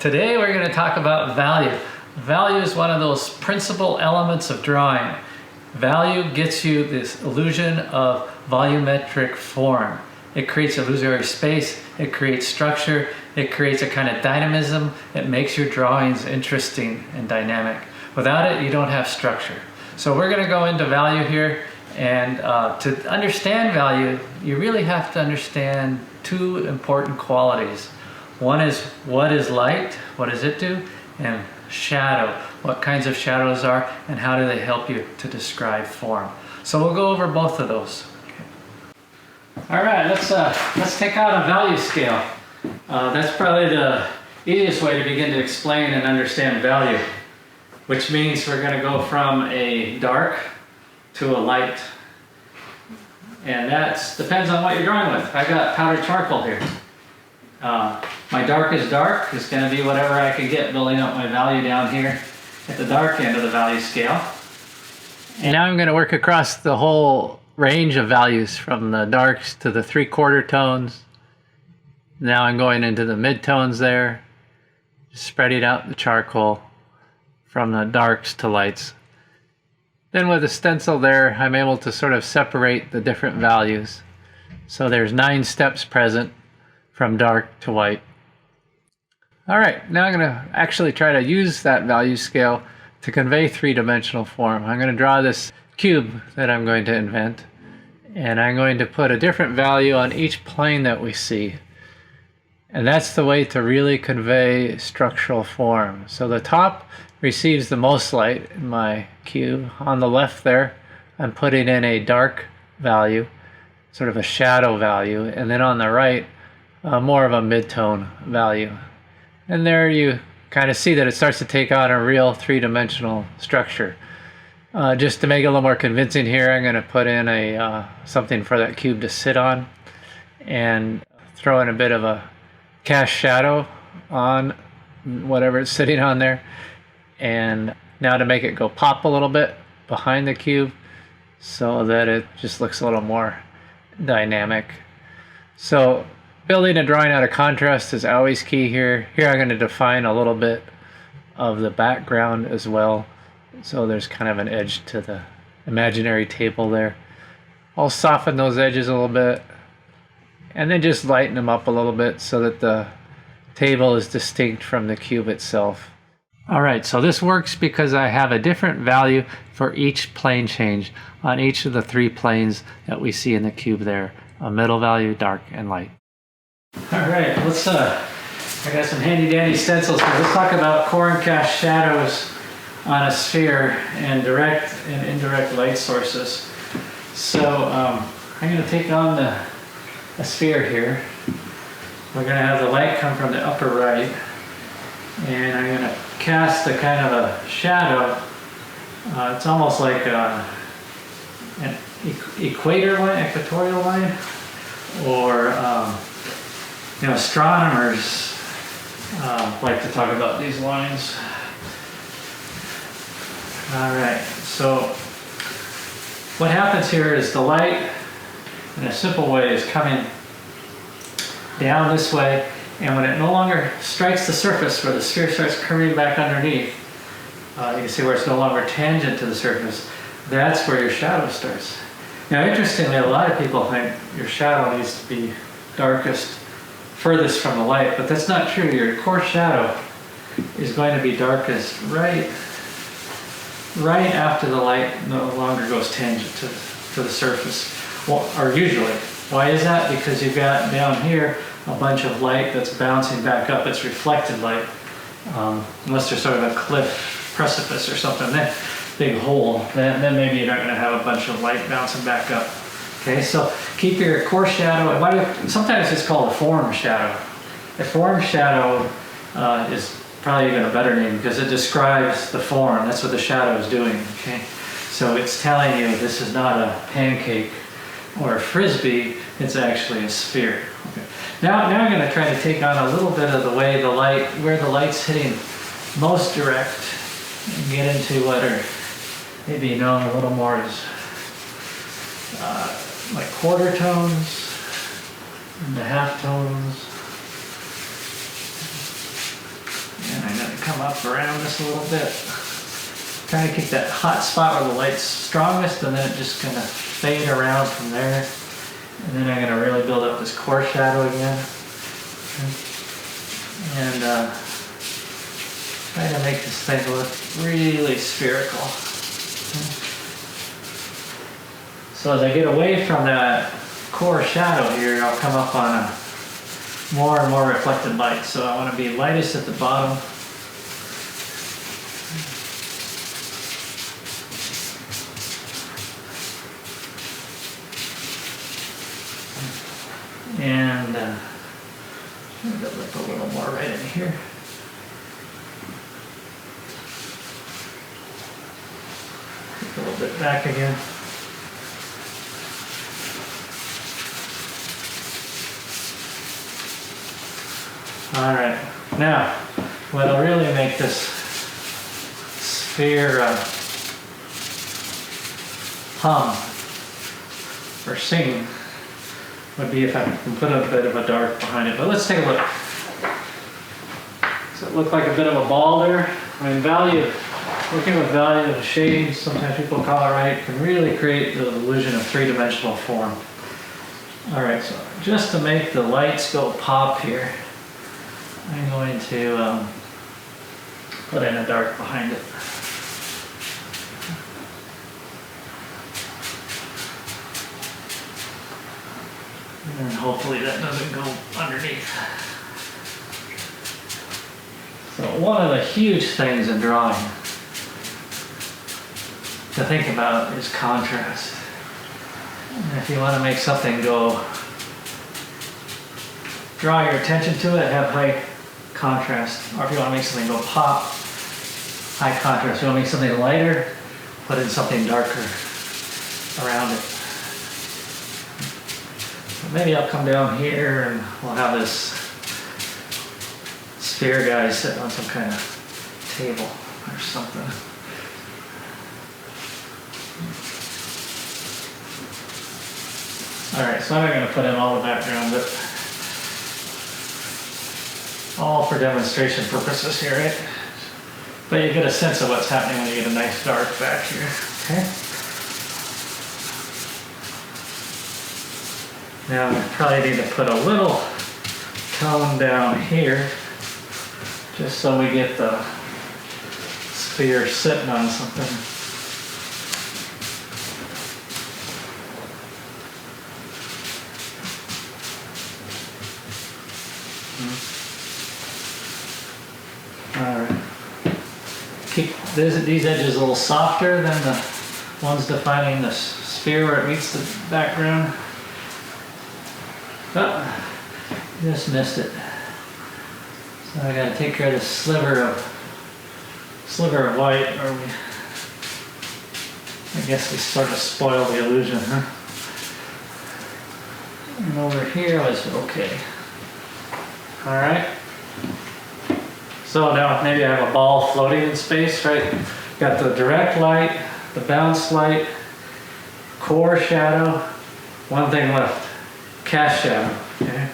Today we're going to talk about value. Value is one of those principal elements of drawing. Value gets you this illusion of volumetric form. It creates illusory space, it creates structure, it creates a kind of dynamism. It makes your drawings interesting and dynamic. Without it, you don't have structure. So we're going to go into value here, and to understand value, you really have to understand two important qualities. One is, what is light? What does it do? And shadow. What kinds of shadows are and how do they help you to describe form? So we'll go over both of those. Okay. All right, let's take out a value scale. That's probably the easiest way to begin to explain and understand value, which means we're going to go from a dark to a light. And that depends on what you're drawing with. I got powdered charcoal here. My dark is going to be whatever I can get, building up my value down here at the dark end of the value scale. And now I'm going to work across the whole range of values from the darks to the 3/4 tones. Now I'm going into the mid-tones there, spreading out the charcoal from the darks to lights. Then with a stencil there, I'm able to sort of separate the different values. So there's 9 steps present from dark to white. All right, now I'm going to actually try to use that value scale to convey three-dimensional form. I'm going to draw this cube that I'm going to invent, and I'm going to put a different value on each plane that we see. And that's the way to really convey structural form. So the top receives the most light in my cube. On the left there, I'm putting in a dark value, sort of a shadow value, and then on the right, more of a mid-tone value. And there you kind of see that it starts to take on a real three-dimensional structure. Just to make it a little more convincing here, I'm going to put in a something for that cube to sit on and throw in a bit of a cast shadow on whatever it's sitting on there. And now to make it go pop a little bit behind the cube so that it just looks a little more dynamic. So building a drawing out of contrast is always key here. Here I'm going to define a little bit of the background as well. So there's kind of an edge to the imaginary table there. I'll soften those edges a little bit and then just lighten them up a little bit so that the table is distinct from the cube itself. All right, so this works because I have a different value for each plane change on each of the 3 planes that we see in the cube there. A middle value, dark, and light. All right, I got some handy dandy stencils here. Let's talk about core and cast shadows on a sphere and direct and indirect light sources. So I'm going to take on a sphere here. We're going to have the light come from the upper right, and I'm going to cast a kind of a shadow. It's almost like an equatorial line, or astronomers like to talk about these lines. All right, so what happens here is the light, in a simple way, is coming down this way, and when it no longer strikes the surface where the sphere starts curving back underneath, you can see where it's no longer tangent to the surface, that's where your shadow starts. Now interestingly, a lot of people think your shadow needs to be darkest furthest from the light, but that's not true. Your core shadow is going to be darkest right after the light no longer goes tangent to the surface, or usually. Why is that? Because you've got down here a bunch of light that's bouncing back up. It's reflected light, unless there's sort of a cliff, precipice or something, that big hole, then maybe you're not going to have a bunch of light bouncing back up. Okay, so keep your core shadow, and sometimes it's called a form shadow. A form shadow is probably even a better name because it describes the form. That's what the shadow is doing. Okay, so it's telling you this is not a pancake or a frisbee, it's actually a sphere. Okay. Now I'm going to try to take on a little bit of the way where the light's hitting most direct, and get into what are maybe known a little more as like quarter tones and the half tones. come up around this a little bit. Trying to keep that hot spot where the light's strongest, and then it just kind of fade around from there. And then I'm going to really build up this core shadow again. And try to make this thing look really spherical. So as I get away from that core shadow here, I'll come up on a more and more reflected light. So I want to be lightest at the bottom. And maybe I'll look a little more right in here. Take a little bit back again. All right, now what'll really make this sphere hum or sing would be if I can put a bit of a dark behind it. But let's take a look. Does it look like a bit of a ball there? I mean, working with value and shading, sometimes people call it right, can really create the illusion of three-dimensional form. All right, so just to make the lights go pop here, I'm going to put in a dark behind it. And hopefully that doesn't go underneath. So one of the huge things in drawing to think about is contrast. And if you want to make something go, draw your attention to it, have high contrast. Or if you want to make something go pop, high contrast. If you want to make something lighter, put in something darker around it. Maybe I'll come down here and we'll have this sphere guy sitting on some kind of table or something. Alright, so I'm not going to put in all the background, but all for demonstration purposes here, right? But you get a sense of what's happening when you get a nice dark back here, okay? Now I probably need to put a little tone down here, just so we get the sphere sitting on something. All right. Keep these edges a little softer than the ones defining the sphere where it meets the background. Oh, just missed it. So I gotta take care of this sliver of white, or I guess we sort of spoil the illusion, huh? And over here was okay. All right. So now maybe I have a ball floating in space, right? Got the direct light, the bounce light, core shadow, one thing left. Cast shadow, okay?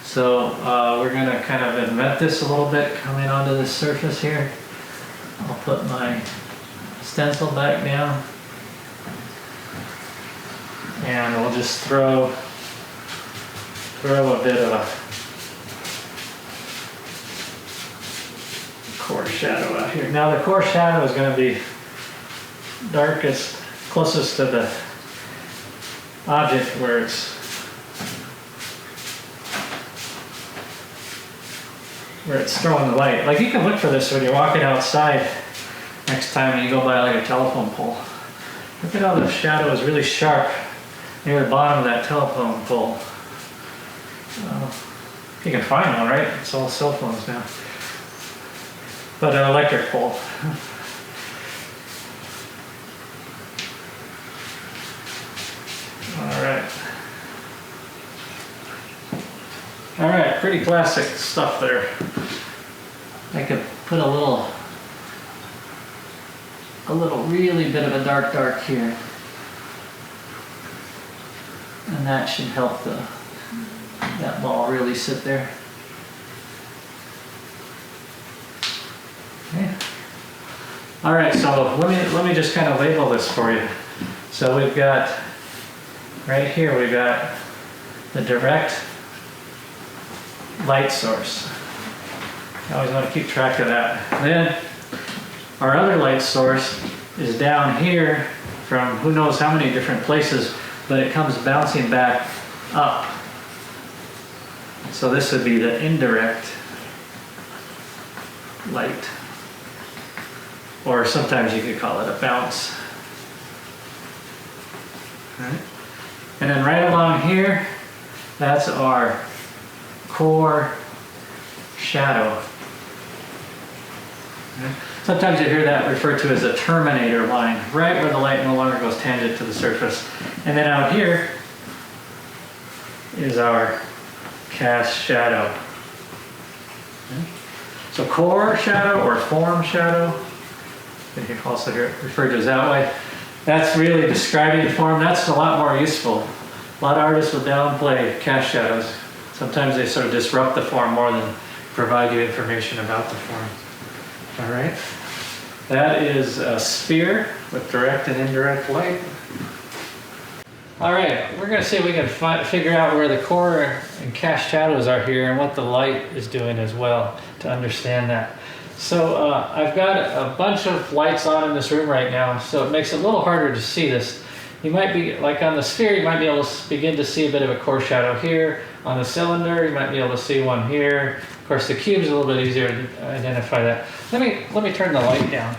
So we're going to kind of invent this a little bit coming onto this surface here. I'll put my stencil back down. And we'll just throw a bit of a core shadow out here. Now the core shadow is going to be darkest, closest to the object where it's throwing the light. Like you can look for this when you're walking outside next time and you go by like a telephone pole. Look at how the shadow is really sharp near the bottom of that telephone pole. You can find one, right? It's all cell phones now. But an electric pole. All right, pretty classic stuff there. I could put a little really bit of a dark here. And that should help that ball really sit there. All right, so let me just kind of label this for you. So we've got, right here, we've got the direct light source. You always want to keep track of that. Then our other light source is down here from who knows how many different places, but it comes bouncing back up. So this would be the indirect light, or sometimes you could call it a bounce. All right. And then right along here, that's our core shadow. Okay. Sometimes you hear that referred to as a terminator line, right where the light no longer goes tangent to the surface. And then out here is our cast shadow. Okay. So core shadow or form shadow, you can also hear it referred to as that way. That's really describing the form. That's a lot more useful. A lot of artists will downplay cast shadows. Sometimes they sort of disrupt the form more than provide you information about the form. All right. That is a sphere with direct and indirect light. All right, we're going to see if we can figure out where the core and cast shadows are here and what the light is doing as well to understand that. So I've got a bunch of lights on in this room right now, so it makes it a little harder to see this. You might be, like on the sphere, you might be able to begin to see a bit of a core shadow here. On the cylinder, you might be able to see one here. Of course, the cube's a little bit easier to identify that. Let me turn the light down.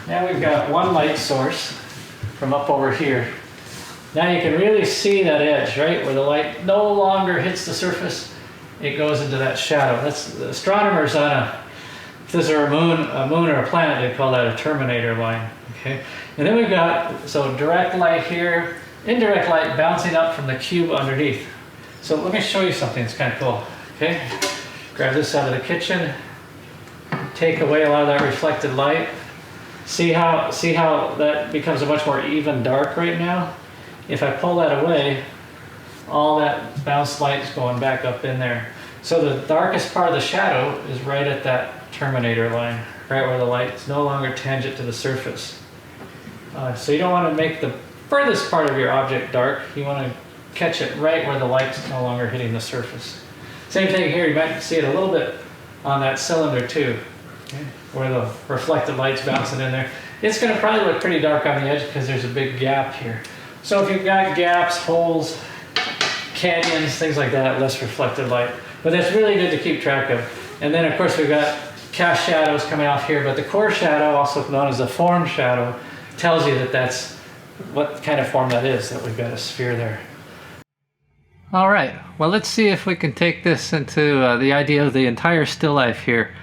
Now we've got one light source from up over here. Now you can really see that edge, right? Where the light no longer hits the surface, it goes into that shadow. That's the astronomers on if this are a moon or a planet, they call that a terminator line, okay? And then we've got, so direct light here, indirect light bouncing up from the cube underneath. So let me show you something that's kind of cool, okay? Grab this out of the kitchen, take away a lot of that reflected light. See how that becomes a much more even dark right now? If I pull that away, all that bounced light is going back up in there. So the darkest part of the shadow is right at that terminator line, right where the light is no longer tangent to the surface. So you don't want to make the furthest part of your object dark. You want to catch it right where the light's no longer hitting the surface. Same thing here, you might see it a little bit on that cylinder too. Okay, where the reflected light's bouncing in there. It's going to probably look pretty dark on the edge because there's a big gap here. So if you've got gaps, holes, canyons, things like that, less reflected light. But that's really good to keep track of. And then of course we've got cast shadows coming off here, but the core shadow, also known as the form shadow, tells you that that's what kind of form that is, that we've got a sphere there. All right, well let's see if we can take this into the idea of the entire still life here.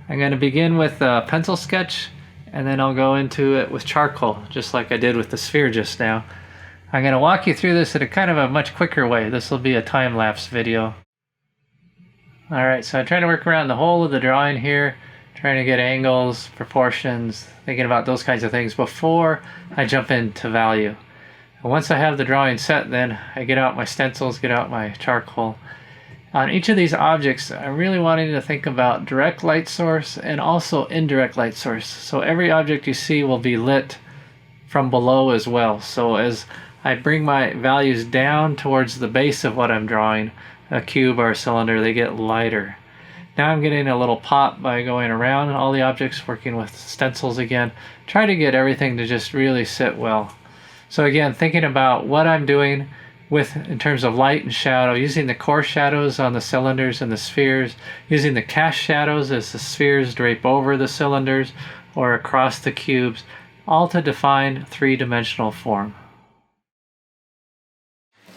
I'm going to begin with a pencil sketch, and then I'll go into it with charcoal, just like I did with the sphere just now. I'm going to walk you through this in a kind of a much quicker way. This will be a time-lapse video. Alright, so I'm trying to work around the whole of the drawing here, trying to get angles, proportions, thinking about those kinds of things before I jump into value. And once I have the drawing set, then I get out my stencils, get out my charcoal. On each of these objects, I'm really wanting to think about direct light source and also indirect light source. So every object you see will be lit from below as well. So as I bring my values down towards the base of what I'm drawing, a cube or a cylinder, they get lighter. Now I'm getting a little pop by going around all the objects, working with stencils again, try to get everything to just really sit well. So again, thinking about what I'm doing in terms of light and shadow, using the core shadows on the cylinders and the spheres, using the cast shadows as the spheres drape over the cylinders or across the cubes, all to define three-dimensional form.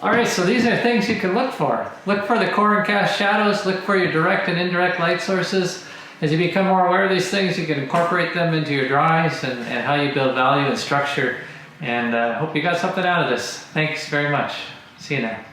Alright, so these are things you can look for. Look for the core and cast shadows, look for your direct and indirect light sources. As you become more aware of these things, you can incorporate them into your drawings and how you build value and structure. And I hope you got something out of this. Thanks very much. See you now.